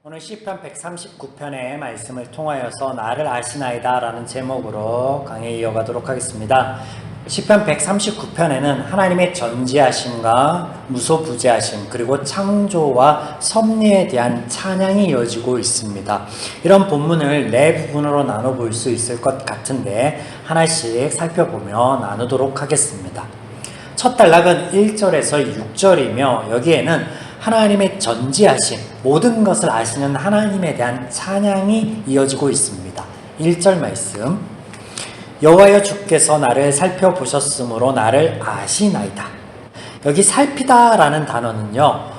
오늘 시편 139편의 말씀을 통하여서 나를 아시나이다 라는 제목으로 강의 이어가도록 하겠습니다. 시편 139편에는 하나님의 전지하심과 무소부재하심 그리고 창조와 섭리에 대한 찬양이 이어지고 있습니다. 이런 본문을 네 부분으로 나눠볼 수 있을 것 같은데 하나씩 살펴보며 나누도록 하겠습니다. 첫 단락은 1절에서 6절이며 여기에는 하나님의 전지하심, 모든 것을 아시는 하나님에 대한 찬양이 이어지고 있습니다. 1절 말씀, 여호와여 주께서 나를 살펴보셨으므로 나를 아시나이다. 여기 살피다 라는 단어는요,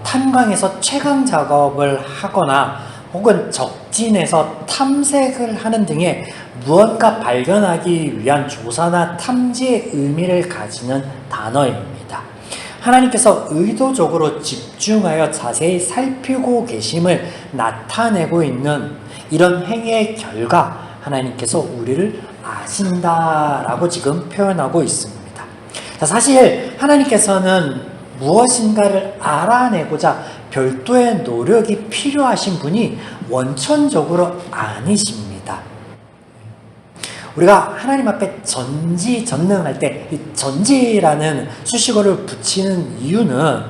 탄광에서 채광 작업을 하거나 혹은 적진에서 탐색을 하는 등의 무언가 발견하기 위한 조사나 탐지의 의미를 가지는 단어입니다. 하나님께서 의도적으로 집중하여 자세히 살피고 계심을 나타내고 있는 이런 행위의 결과 하나님께서 우리를 아신다라고 지금 표현하고 있습니다. 사실 하나님께서는 무엇인가를 알아내고자 별도의 노력이 필요하신 분이 원천적으로 아니십니다. 우리가 하나님 앞에 전지전능할 때 이 전지라는 수식어를 붙이는 이유는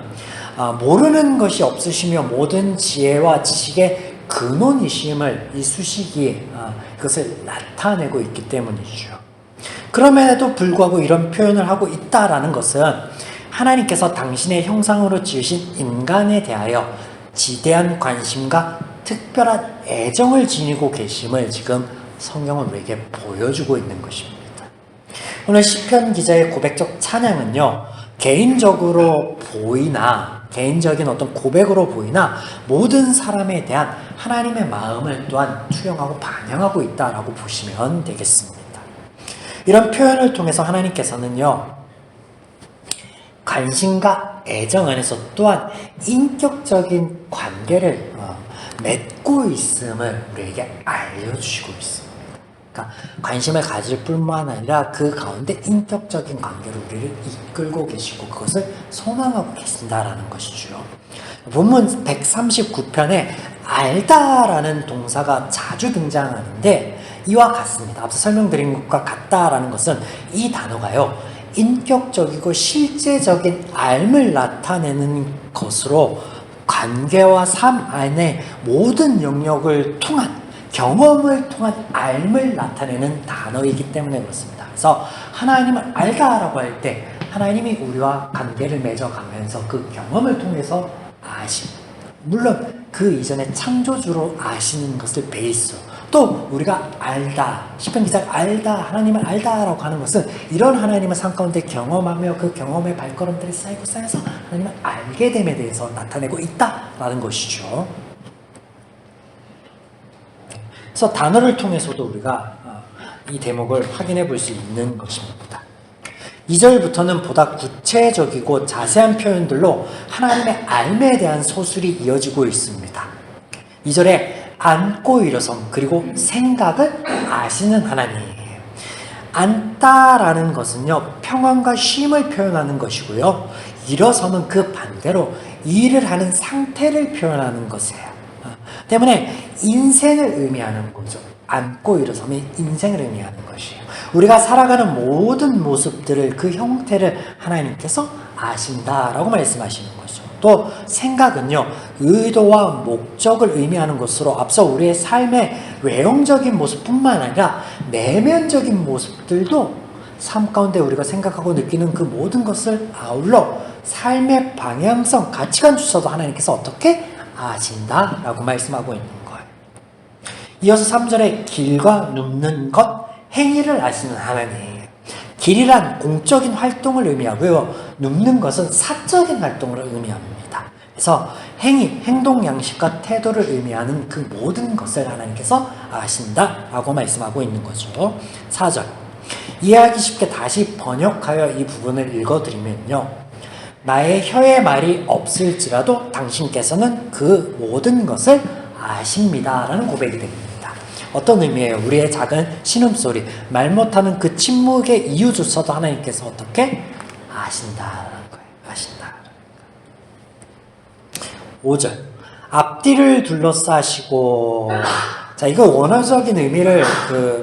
모르는 것이 없으시며 모든 지혜와 지식의 근원이심을 이 수식이 그것을 나타내고 있기 때문이죠. 그럼에도 불구하고 이런 표현을 하고 있다라는 것은 하나님께서 당신의 형상으로 지으신 인간에 대하여 지대한 관심과 특별한 애정을 지니고 계심을 지금 성경은 우리에게 보여주고 있는 것입니다. 오늘 시편 기자의 고백적 찬양은요, 개인적으로 보이나 개인적인 어떤 고백으로 보이나 모든 사람에 대한 하나님의 마음을 또한 투영하고 반영하고 있다라고 보시면 되겠습니다. 이런 표현을 통해서 하나님께서는요, 관심과 애정 안에서 또한 인격적인 관계를 맺고 있음을 우리에게 알려주시고 있습니다. 그러니까 관심을 가질 뿐만 아니라 그 가운데 인격적인 관계로 우리를 이끌고 계시고 그것을 소망하고 계신다라는 것이죠. 본문 139편에 알다라는 동사가 자주 등장하는데 이와 같습니다. 앞서 설명드린 것과 같다라는 것은 이 단어가요, 인격적이고 실제적인 알을 나타내는 것으로 관계와 삶 안에 모든 영역을 통한 경험을 통한 알을 나타내는 단어이기 때문에 그렇습니다. 그래서 하나님을 알다라고 할 때 하나님이 우리와 관계를 맺어가면서 그 경험을 통해서 아심, 물론 그 이전에 창조주로 아시는 것을 베이스로 또 우리가 알다, 시편 기자가 알다, 하나님을 알다라고 하는 것은 이런 하나님을 삶 가운데 경험하며 그 경험의 발걸음들이 쌓여서 하나님을 알게 됨에 대해서 나타내고 있다라는 것이죠. 그래서 단어를 통해서도 우리가 이 대목을 확인해 볼 수 있는 것입니다. 2절부터는 보다 구체적이고 자세한 표현들로 하나님의 알에 대한 소술이 이어지고 있습니다. 2절에 앉고 일어섬 그리고 생각을 아시는 하나님이에요. 앉다라는 것은요, 평안과 쉼을 표현하는 것이고요, 일어섬은 그 반대로 일을 하는 상태를 표현하는 것이에요. 때문에 인생을 의미하는 거죠. 앉고 일어섬이 인생을 의미하는 것이에요. 우리가 살아가는 모든 모습들을, 그 형태를 하나님께서 아신다라고 말씀하시는 거죠. 또 생각은요, 의도와 목적을 의미하는 것으로 앞서 우리의 삶의 외형적인 모습뿐만 아니라 내면적인 모습들도 삶 가운데 우리가 생각하고 느끼는 그 모든 것을 아울러 삶의 방향성, 가치관 주셔도 하나님께서 어떻게 아신다라고 말씀하고 있는 거예요. 이어서 3절에 길과 눕는 것, 행위를 아시는 하나님. 길이란 공적인 활동을 의미하고요, 눕는 것은 사적인 활동을 의미합니다. 그래서 행위, 행동 양식과 태도를 의미하는 그 모든 것을 하나님께서 아신다라고 말씀하고 있는 거죠. 4절, 이해하기 쉽게 다시 번역하여 이 부분을 읽어드리면요, 나의 혀의 말이 없을지라도 당신께서는 그 모든 것을 아십니다 라는 고백이 됩니다. 어떤 의미예요? 우리의 작은 신음소리, 말 못하는 그 침묵의 이유조차도 하나님께서 어떻게 아신다라는 거예요. 아신다. 5절, 앞뒤를 둘러싸시고, 자, 이거 원어적인 의미를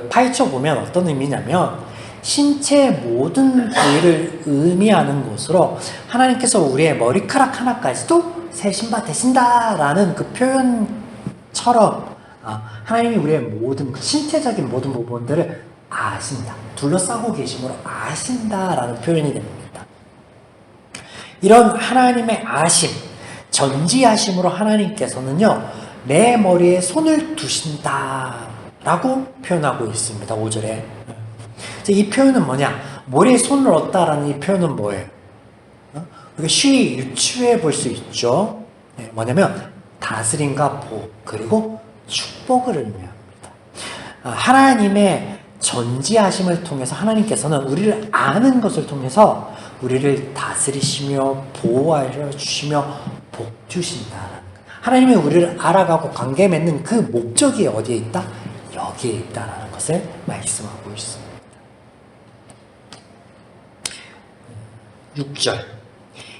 파헤쳐 보면 어떤 의미냐면, 신체의 모든 부위를 의미하는 것으로 하나님께서 우리의 머리카락 하나까지도 세신바 되신다라는 그 표현처럼 하나님이 우리의 모든 신체적인 모든 부분들을 아신다. 둘러싸고 계심으로 아신다라는 표현이 됩니다. 이런 하나님의 아심, 전지하심으로 하나님께서는요, 내 머리에 손을 두신다라고 표현하고 있습니다. 5절에. 이 표현은 뭐냐? 머리에 손을 얹다라는 이 표현은 뭐예요? 우리가 쉬이 유추해 볼 수 있죠. 뭐냐면 다스림과 복 그리고 축복을 의미합니다. 하나님의 전지하심을 통해서 하나님께서는 우리를 아는 것을 통해서 우리를 다스리시며 보호하여 주시며 복 주신다. 하나님이 우리를 알아가고 관계 맺는 그 목적이 어디에 있다? 여기에 있다라는 것을 말씀하고 있습니다. 6절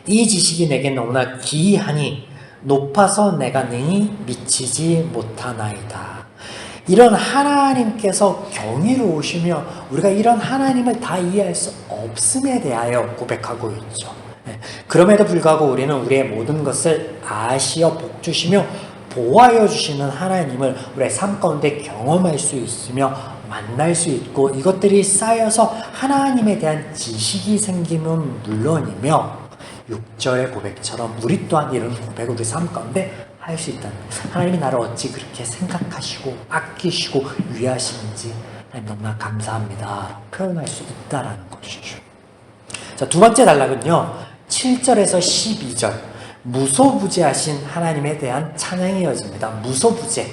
이 지식이 내게 너무나 기이하니 높아서 내가 능히 미치지 못하나이다. 이런 하나님께서 경이로우시며 우리가 이런 하나님을 다 이해할 수 없음에 대하여 고백하고 있죠. 그럼에도 불구하고 우리는 우리의 모든 것을 아시어 복주시며 보호하여 주시는 하나님을 우리의 삶 가운데 경험할 수 있으며 만날 수 있고, 이것들이 쌓여서 하나님에 대한 지식이 생기면 물론이며 6절의 고백처럼 우리 또한 이런 고백을 우리 삶 가운데 할 수 있다는 거예요. 하나님이 나를 어찌 그렇게 생각하시고 아끼시고 위하시는지 하나님 너무나 감사합니다 표현할 수 있다는 것이죠. 자, 두 번째 단락은요 7절에서 12절 무소부재하신 하나님에 대한 찬양이 이어집니다. 무소부재,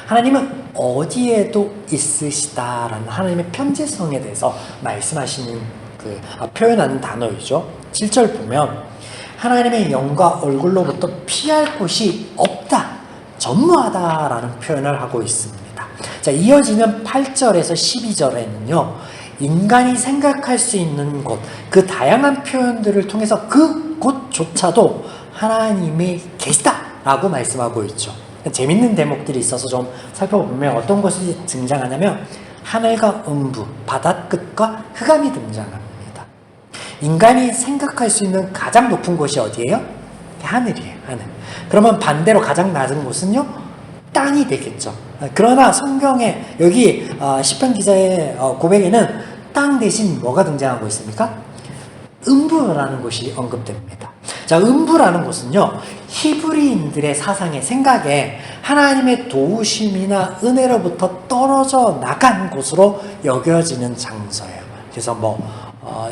하나님은 어디에도 있으시다라는 하나님의 편재성에 대해서 말씀하시는 표현하는 단어이죠. 7절 보면 하나님의 영과 얼굴로부터 피할 곳이 없다, 전무하다라는 표현을 하고 있습니다. 자, 이어지는 8절에서 12절에는요 인간이 생각할 수 있는 곳, 그 다양한 표현들을 통해서 그 곳조차도 하나님이 계시다라고 말씀하고 있죠. 재밌는 대목들이 있어서 좀 살펴보면 어떤 것이 등장하냐면 하늘과 음부, 바닷끝과 흑암이 등장합니다. 인간이 생각할 수 있는 가장 높은 곳이 어디예요? 하늘이에요. 하늘. 그러면 반대로 가장 낮은 곳은요? 땅이 되겠죠. 그러나 성경에 여기 시편 기자의 고백에는 땅 대신 뭐가 등장하고 있습니까? 음부라는 곳이 언급됩니다. 자, 음부라는 곳은요 히브리인들의 사상의 생각에 하나님의 도우심이나 은혜로부터 떨어져 나간 곳으로 여겨지는 장소예요. 그래서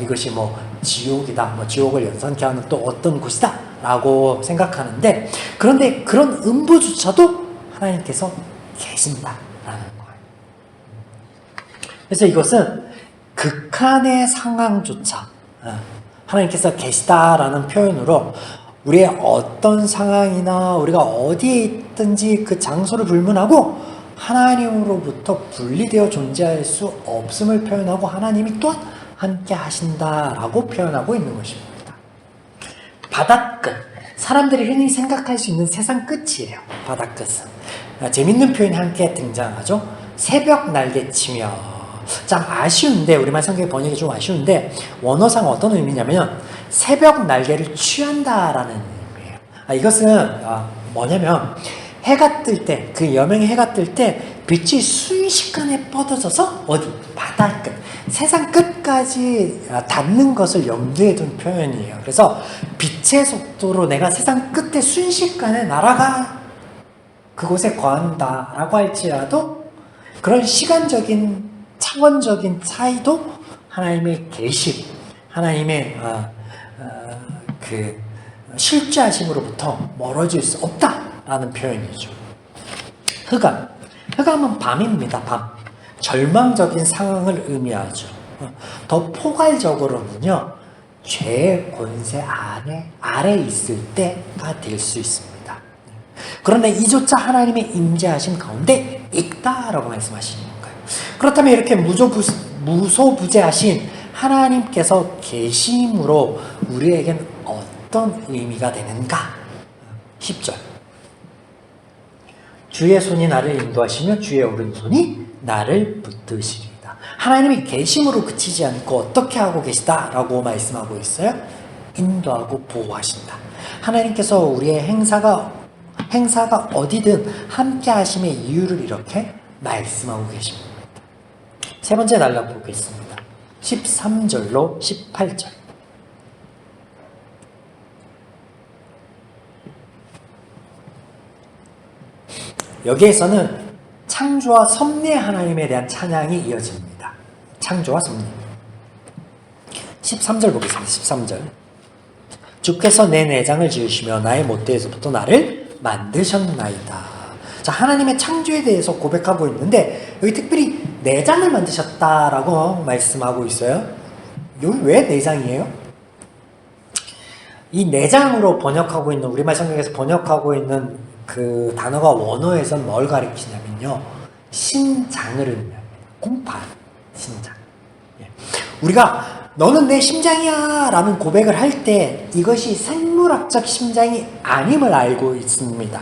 이것이 지옥이다, 지옥을 연상케 하는 또 어떤 곳이다 라고 생각하는데, 그런데 그런 음부조차도 하나님께서 계신다라는 거예요. 그래서 이것은 극한의 상황조차 하나님께서 계시다라는 표현으로 우리의 어떤 상황이나 우리가 어디에 있든지 그 장소를 불문하고 하나님으로부터 분리되어 존재할 수 없음을 표현하고 하나님이 또한 함께 하신다라고 표현하고 있는 것입니다. 바닷끝, 사람들이 흔히 생각할 수 있는 세상 끝이에요. 바닷끝은. 재밌는 표현이 함께 등장하죠. 새벽 날개치며. 참 아쉬운데, 우리말 성경의 번역이 좀 아쉬운데 원어상 어떤 의미냐면 새벽 날개를 취한다라는 의미예요. 이것은 뭐냐면 해가 뜰 때, 그 여명의 해가 뜰 때 빛이 순식간에 뻗어져서 어디? 바닷끝, 세상 끝까지 닿는 것을 염두에 둔 표현이에요. 그래서 빛의 속도로 내가 세상 끝에 순식간에 날아가 그곳에 거한다 라고 할지라도 그런 시간적인 차원적인 차이도 하나님의 계시, 하나님의 그 실제하심으로부터 멀어질 수 없다라는 표현이죠. 흑암은 밤입니다. 밤. 절망적인 상황을 의미하죠. 더 포괄적으로는요, 죄의 권세 아래 있을 때가 될 수 있습니다. 그런데 이조차 하나님의 임재하심 가운데 있다라고 말씀하시는 거예요. 그렇다면 이렇게 무소부재하신 하나님께서 계심으로 우리에겐 어떤 의미가 되는가? 10절. 주의 손이 나를 인도하시며 주의 오른손이 나를 붙드시리이다. 하나님이 계심으로 그치지 않고 어떻게 하고 계시다라고 말씀하고 있어요? 인도하고 보호하신다. 하나님께서 우리의 행사가 어디든 함께 하심의 이유를 이렇게 말씀하고 계십니다. 세 번째 단락 보겠습니다. 13절로 18절. 여기에서는 창조와 섭리 하나님에 대한 찬양이 이어집니다. 창조와 섭리. 13절 보겠습니다. 13절. 주께서 내 내장을 지으시며 나의 모태에서부터 나를 만드셨나이다. 자, 하나님의 창조에 대해서 고백하고 있는데 여기 특별히 내장을 만드셨다라고 말씀하고 있어요. 여기 왜 내장이에요? 이 내장으로 번역하고 있는, 우리말 성경에서 번역하고 있는 그 단어가 원어에서는 뭘 가리키냐면요, 심장을 의미합니다. 공판, 심장. 우리가 너는 내 심장이야 라는 고백을 할 때 이것이 생물학적 심장이 아님을 알고 있습니다.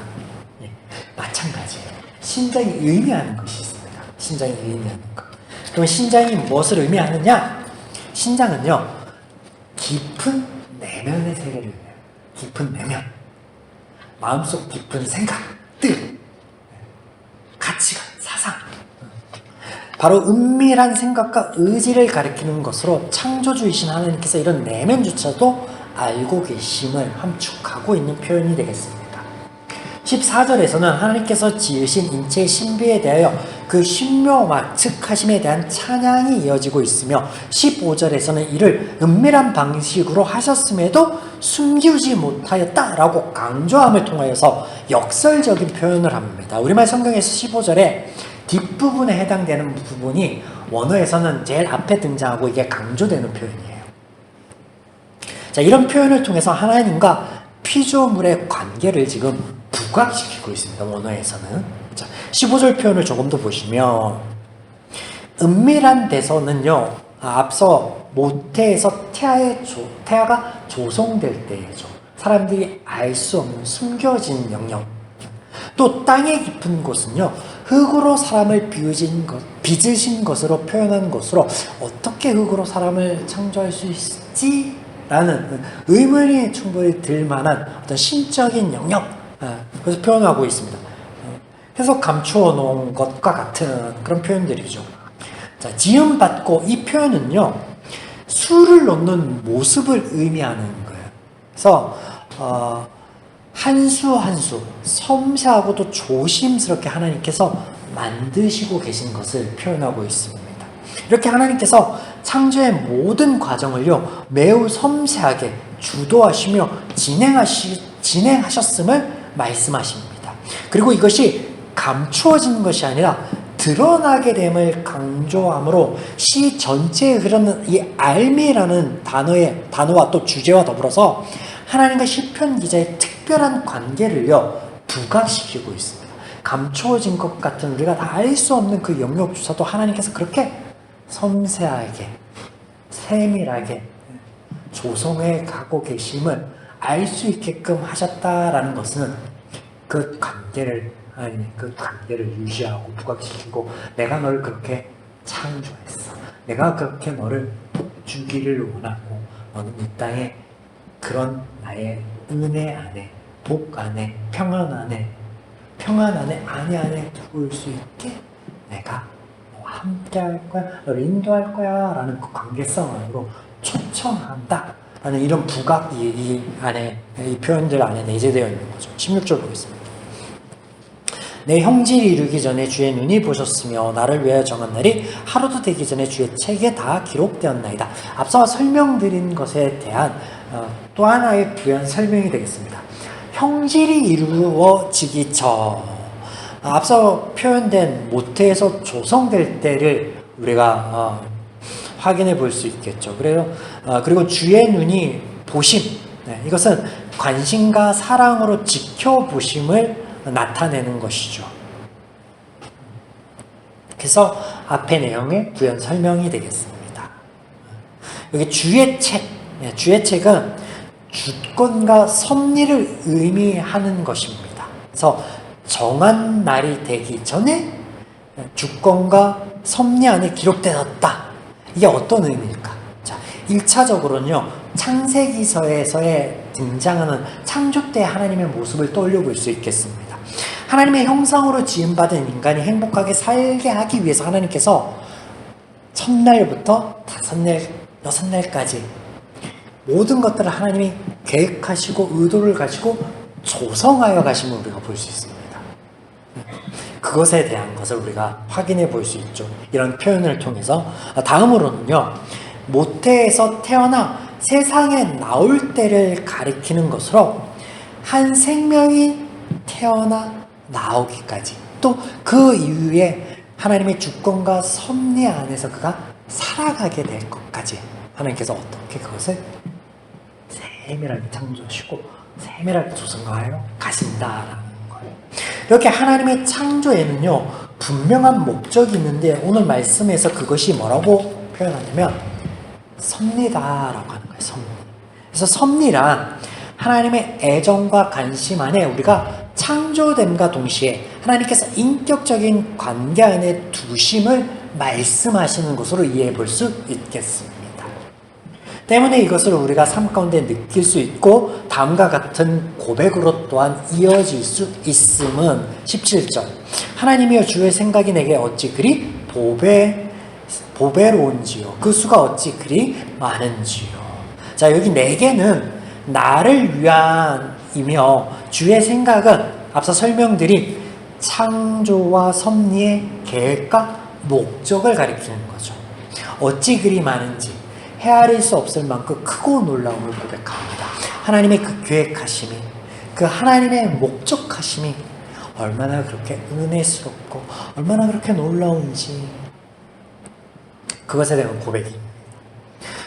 마찬가지예요. 심장이 의미하는 것이 있습니다. 심장이 의미하는 것. 그럼 심장이 무엇을 의미하느냐? 심장은요, 깊은 내면의 세계를 의미해요. 깊은 내면. 마음속 깊은 생각들, 가치관, 사상. 바로 은밀한 생각과 의지를 가리키는 것으로 창조주이신 하나님께서 이런 내면조차도 알고 계심을 함축하고 있는 표현이 되겠습니다. 14절에서는 하나님께서 지으신 인체의 신비에 대하여 그 신묘와 즉하심에 대한 찬양이 이어지고 있으며 15절에서는 이를 은밀한 방식으로 하셨음에도 숨기지 못하였다라고 강조함을 통하여서 역설적인 표현을 합니다. 우리말 성경에서 15절에 뒷부분에 해당되는 부분이 원어에서는 제일 앞에 등장하고 이게 강조되는 표현이에요. 자, 이런 표현을 통해서 하나님과 피조물의 관계를 지금 부각시키고 있습니다. 원어에서는. 자, 15절 표현을 조금 더 보시면 은밀한 데서는요, 앞서 모태에서 태아가 조성될 때죠. 사람들이 알 수 없는 숨겨진 영역. 또 땅의 깊은 곳은요, 흙으로 사람을 빚으신 것으로 표현한 것으로 어떻게 흙으로 사람을 창조할 수 있지? 라는 의문이 충분히 들 만한 어떤 신적인 영역, 그래서 표현하고 있습니다. 해서 감추어 놓은 것과 같은 그런 표현들이죠. 자, 지음받고 이 표현은요, 수를 놓는 모습을 의미하는 거예요. 그래서 한 수 한 수 섬세하고도 조심스럽게 하나님께서 만드시고 계신 것을 표현하고 있습니다. 이렇게 하나님께서 창조의 모든 과정을요, 매우 섬세하게 주도하시며 진행하셨음을 말씀하십니다. 그리고 이것이 감추어진 것이 아니라 드러나게 됨을 강조함으로 시 전체에 흐르는 이 알미라는 단어와 또 주제와 더불어서 하나님과 시편 기자의 특별한 관계를요, 부각시키고 있습니다. 감추어진 것 같은 우리가 다 알 수 없는 그 영역조차도 하나님께서 그렇게 섬세하게, 세밀하게 조성해 가고 계심을 알 수 있게끔 하셨다라는 것은 그 관계를 유지하고 부각시키고, 내가 너를 그렇게 창조했어. 내가 그렇게 너를 주기를 원하고, 너는 이 땅에 그런 나의 은혜 안에, 복 안에, 평안 안에, 안에 들어올 수 있게 내가 너와 함께 할 거야, 너를 인도할 거야 라는 그 관계성 안으로 초청한다 라는 이런 부각이 이 안에, 이 표현들 안에 내재되어 있는 거죠. 16절 보겠습니다. 내 형질이 이르기 전에 주의 눈이 보셨으며 나를 위하여 정한 날이 하루도 되기 전에 주의 책에 다 기록되었나이다. 앞서 설명드린 것에 대한 또 하나의 부연 설명이 되겠습니다. 형질이 이루어지기 전, 앞서 표현된 모태에서 조성될 때를 우리가 확인해 볼 수 있겠죠. 그리고 주의 눈이 보심, 이것은 관심과 사랑으로 지켜보심을 나타내는 것이죠. 그래서 앞의 내용의 부연 설명이 되겠습니다. 여기 주의 책은 주권과 섭리를 의미하는 것입니다. 그래서 정한 날이 되기 전에 주권과 섭리 안에 기록되었다. 이게 어떤 의미일까? 자, 1차적으로는요, 창세기서에서의 등장하는 창조 때 하나님의 모습을 떠올려 볼 수 있겠습니다. 하나님의 형상으로 지음받은 인간이 행복하게 살게 하기 위해서 하나님께서 첫날부터 5날, 6날까지 모든 것들을 하나님이 계획하시고 의도를 가지고 조성하여 가심을 우리가 볼 수 있습니다. 그것에 대한 것을 우리가 확인해 볼 수 있죠. 이런 표현을 통해서. 다음으로는요, 모태에서 태어나 세상에 나올 때를 가리키는 것으로 한 생명이 태어나 나오기까지, 또 그 이후에 하나님의 주권과 섭리 안에서 그가 살아가게 될 것까지 하나님께서 어떻게 그것을 세밀하게 창조하시고 세밀하게 조성하여 가신다라는 거예요. 이렇게 하나님의 창조에는요, 분명한 목적이 있는데 오늘 말씀에서 그것이 뭐라고 표현하냐면 섭리다라고 하는 거예요. 섭리. 그래서 섭리란 하나님의 애정과 관심 안에 우리가 창조됨과 동시에 하나님께서 인격적인 관계 안에 두심을 말씀하시는 것으로 이해해 볼 수 있겠습니다. 때문에 이것을 우리가 삶 가운데 느낄 수 있고 다음과 같은 고백으로 또한 이어질 수 있음은 17절, 하나님이여 주의 생각이 내게 어찌 그리 보배로운지요, 그 수가 어찌 그리 많은지요. 자, 여기 내게는 나를 위한이며 주의 생각은 앞서 설명드린 창조와 섭리의 계획과 목적을 가리키는 거죠. 어찌 그리 많은지 헤아릴 수 없을 만큼 크고 놀라움을 고백합니다. 하나님의 그 계획하심이, 그 하나님의 목적하심이 얼마나 그렇게 은혜스럽고 얼마나 그렇게 놀라운지, 그것에 대한 고백입니다.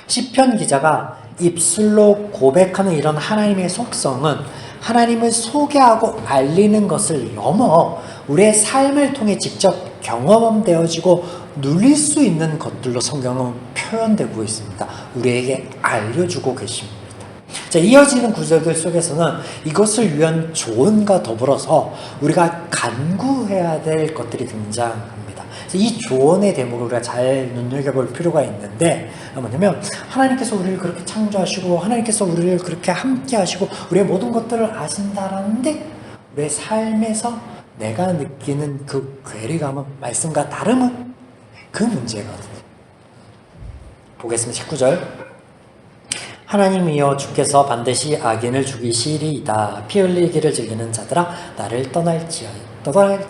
시편 기자가 입술로 고백하는 이런 하나님의 속성은 하나님을 소개하고 알리는 것을 넘어 우리의 삶을 통해 직접 경험되어지고 누릴 수 있는 것들로 성경은 표현되고 있습니다. 우리에게 알려주고 계십니다. 자, 이어지는 구절들 속에서는 이것을 위한 조언과 더불어서 우리가 간구해야 될 것들이 등장합니다. 이 조언의 대목을 우리가 잘 눈여겨볼 필요가 있는데, 뭐냐면 하나님께서 우리를 그렇게 창조하시고 하나님께서 우리를 그렇게 함께 하시고 우리의 모든 것들을 아신다라는데 우리의 삶에서 내가 느끼는 그 괴리감은 말씀과 다름은 그 문제거든요. 보겠습니다. 19절, 하나님이여 주께서 반드시 악인을 죽이시리이다. 피 흘리기를 즐기는 자들아 나를 떠날지어다.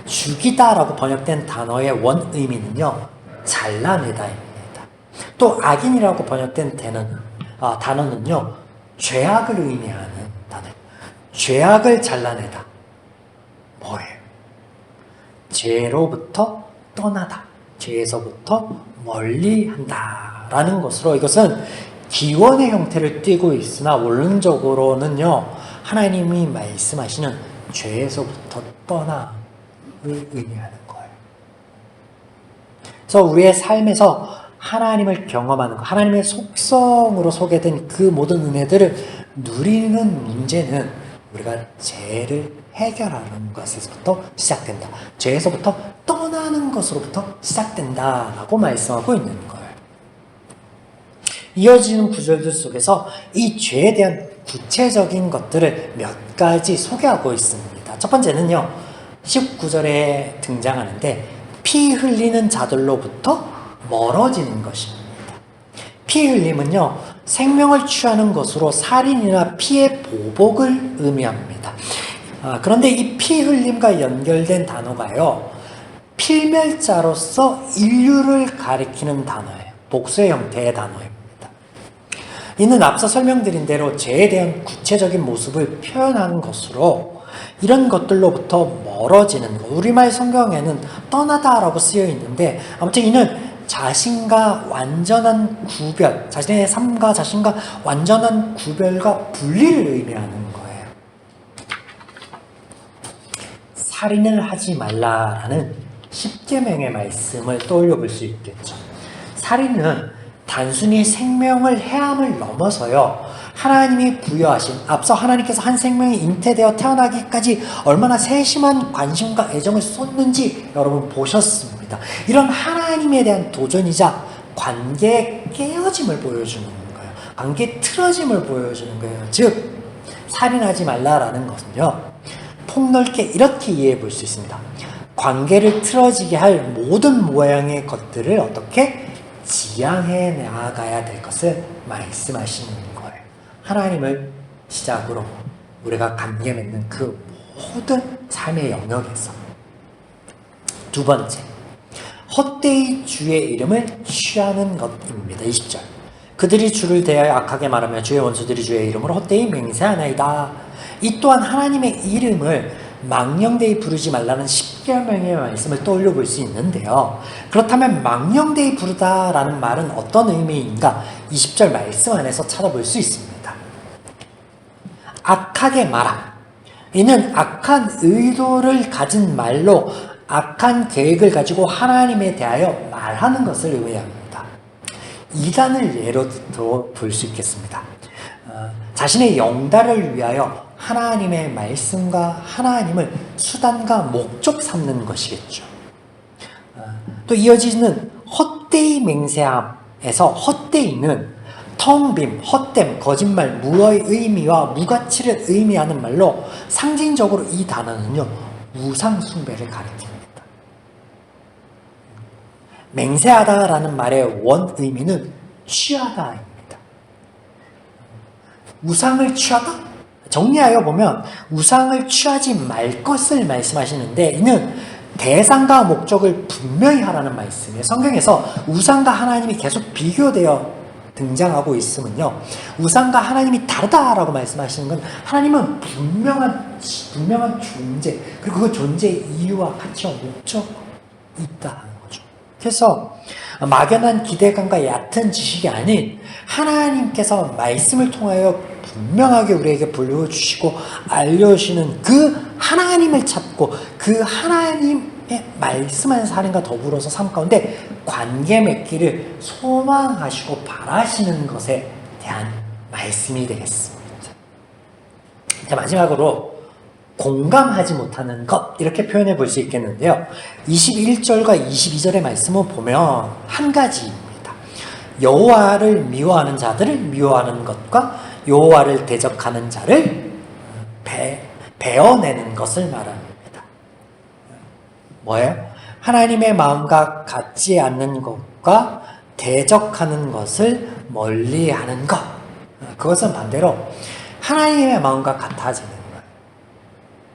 죽이다라고 번역된 단어의 원 의미는요, 잘라내다입니다. 또 악인이라고 번역된 단어는요, 죄악을 의미하는 단어예요. 죄악을 잘라내다. 뭐예요? 죄로부터 떠나다. 죄에서부터 멀리한다라는 것으로 이것은 기원의 형태를 띠고 있으나 원론적으로는요, 하나님이 말씀하시는 죄에서부터 떠나 의미하는 거예요. 그래서 우리의 삶에서 하나님을 경험하는 것, 하나님의 속성으로 소개된 그 모든 은혜들을 누리는 문제는 우리가 죄를 해결하는 것에서부터 시작된다. 죄에서부터 떠나는 것으로부터 시작된다라고 말씀하고 있는 거예요. 이어지는 구절들 속에서 이 죄에 대한 구체적인 것들을 몇 가지 소개하고 있습니다. 첫 번째는요, 19절에 등장하는데 피 흘리는 자들로부터 멀어지는 것입니다. 피 흘림은요, 생명을 취하는 것으로 살인이나 피의 보복을 의미합니다. 그런데 이 피 흘림과 연결된 단어가요, 필멸자로서 인류를 가리키는 단어예요. 복수의 형태의 단어입니다. 이는 앞서 설명드린 대로 죄에 대한 구체적인 모습을 표현하는 것으로 이런 것들로부터 멀어지는 것, 우리말 성경에는 떠나다라고 쓰여 있는데, 아무튼 이는 자신과 완전한 구별, 자신의 삶과 자신과 완전한 구별과 분리를 의미하는 거예요. 살인을 하지 말라라는 10계명의 말씀을 떠올려 볼 수 있겠죠. 살인은 단순히 생명을 해함을 넘어서요, 하나님이 부여하신, 앞서 하나님께서 한 생명이 잉태되어 태어나기까지 얼마나 세심한 관심과 애정을 쏟는지 여러분 보셨습니다. 이런 하나님에 대한 도전이자 관계의 깨어짐을 보여주는 거예요. 관계의 틀어짐을 보여주는 거예요. 즉 살인하지 말라라는 것은요, 폭넓게 이렇게 이해해 볼 수 있습니다. 관계를 틀어지게 할 모든 모양의 것들을 어떻게 지양해 나가야 될 것을 말씀하시는 거예요. 하나님을 시작으로 우리가 관계 맺는 그 모든 삶의 영역에서. 두 번째, 헛되이 주의 이름을 취하는 것입니다. 20절. 그들이 주를 대하여 악하게 말하며 주의 원수들이 주의 이름으로 헛되이 맹세하나이다. 이 또한 하나님의 이름을 망령되이 부르지 말라는 십계명의 말씀을 떠올려 볼 수 있는데요. 그렇다면 망령되이 부르다라는 말은 어떤 의미인가? 20절 말씀 안에서 찾아볼 수 있습니다. 악하게 말함. 이는 악한 의도를 가진 말로 악한 계획을 가지고 하나님에 대하여 말하는 것을 의미합니다. 이단을 예로 들어 볼 수 있겠습니다. 자신의 영달을 위하여 하나님의 말씀과 하나님을 수단과 목적 삼는 것이겠죠. 또 이어지는 헛되이 맹세함에서 헛되이는 텅빔, 헛됨, 거짓말, 무어의 의미와 무가치를 의미하는 말로 상징적으로 이 단어는요, 우상 숭배를 가리킵니다. 맹세하다라는 말의 원 의미는 취하다입니다. 우상을 취하다? 정리하여 보면 우상을 취하지 말 것을 말씀하시는데, 이는 대상과 목적을 분명히 하라는 말씀이에요. 성경에서 우상과 하나님이 계속 비교되어 등장하고 있으면요, 우상과 하나님이 다르다라고 말씀하시는 건 하나님은 분명한 존재, 그리고 그 존재의 이유와 가치와 목적이 있다는 거죠. 그래서 막연한 기대감과 얕은 지식이 아닌 하나님께서 말씀을 통하여 분명하게 우리에게 보여주시고 알려주시는 그 하나님을 찾고 그 하나님의 말씀한 삶과 더불어서 삶 가운데 관계 맺기를 소망하시고 바라시는 것에 대한 말씀이 되겠습니다. 자, 마지막으로 공감하지 못하는 것, 이렇게 표현해 볼 수 있겠는데요. 21절과 22절의 말씀을 보면 한 가지입니다. 여호와를 미워하는 자들을 미워하는 것과 여호와를 대적하는 자를 베어내는 것을 말합니다. 뭐예요? 하나님의 마음과 같지 않는 것과 대적하는 것을 멀리하는 것. 그것은 반대로 하나님의 마음과 같아지는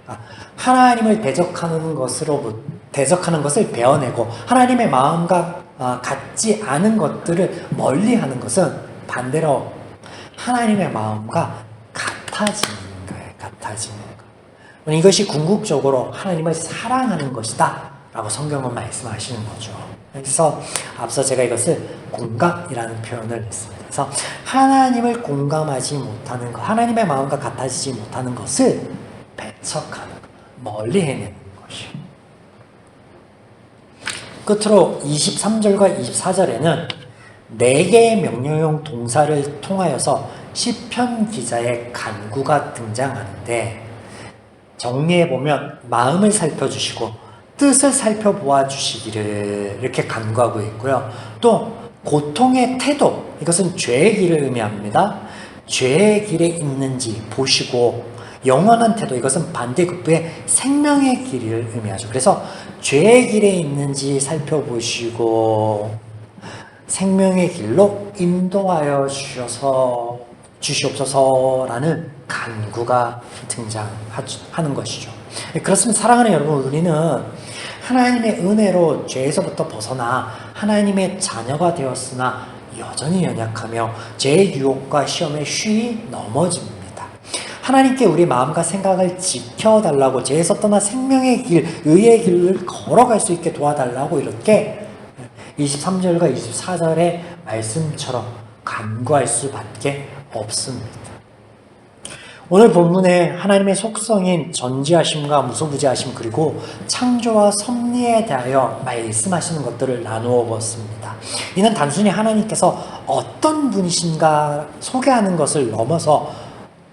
거예요. 하나님을 대적하는 것을 베어내고 하나님의 마음과 같지 않은 것들을 멀리하는 것은 반대로 하나님의 마음과 같아지는 거예요. 같아지는 거. 이것이 궁극적으로 하나님을 사랑하는 것이다 라고 성경은 말씀하시는 거죠. 그래서 앞서 제가 이것을 공감이라는 표현을 했습니다. 그래서 하나님을 공감하지 못하는 것, 하나님의 마음과 같아지지 못하는 것을 배척하는 것, 멀리 해내는 것이요. 끝으로 23절과 24절에는 4개의 명령형 동사를 통하여서 시편 기자의 간구가 등장하는데, 정리해보면 마음을 살펴주시고 뜻을 살펴보아 주시기를 이렇게 간구하고 있고요. 또 고통의 태도, 이것은 죄의 길을 의미합니다. 죄의 길에 있는지 보시고, 영원한 태도, 이것은 반대급부의 생명의 길을 의미하죠. 그래서 죄의 길에 있는지 살펴보시고 생명의 길로 인도하여 주시옵소서라는 간구가 등장하는 것이죠. 그렇습니다. 사랑하는 여러분, 우리는 하나님의 은혜로 죄에서부터 벗어나 하나님의 자녀가 되었으나 여전히 연약하며 죄의 유혹과 시험에 쉬이 넘어집니다. 하나님께 우리 마음과 생각을 지켜달라고, 죄에서 떠나 생명의 길, 의의 길을 걸어갈 수 있게 도와달라고 이렇게 23절과 24절의 말씀처럼 간구할 수밖에 없습니다. 오늘 본문에 하나님의 속성인 전지하심과 무소부지하심 그리고 창조와 섭리에 대하여 말씀하시는 것들을 나누어 보았습니다. 이는 단순히 하나님께서 어떤 분이신가 소개하는 것을 넘어서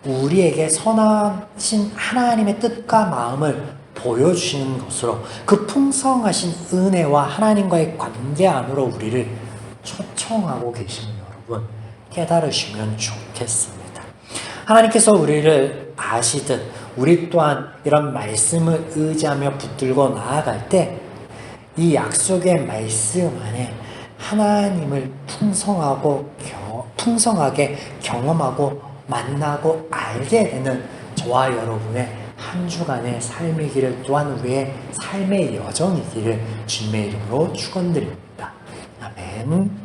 우리에게 선하신 하나님의 뜻과 마음을 보여주시는 것으로 그 풍성하신 은혜와 하나님과의 관계 안으로 우리를 초청하고 계시는 여러분 깨달으시면 좋겠습니다. 하나님께서 우리를 아시듯 우리 또한 이런 말씀을 의지하며 붙들고 나아갈 때 이 약속의 말씀 안에 하나님을 풍성하게 경험하고 만나고 알게 되는 저와 여러분의 한 주간의 삶이기를 또한 우리의 삶의 여정이기를 주님의 이름으로 축원드립니다. 아멘.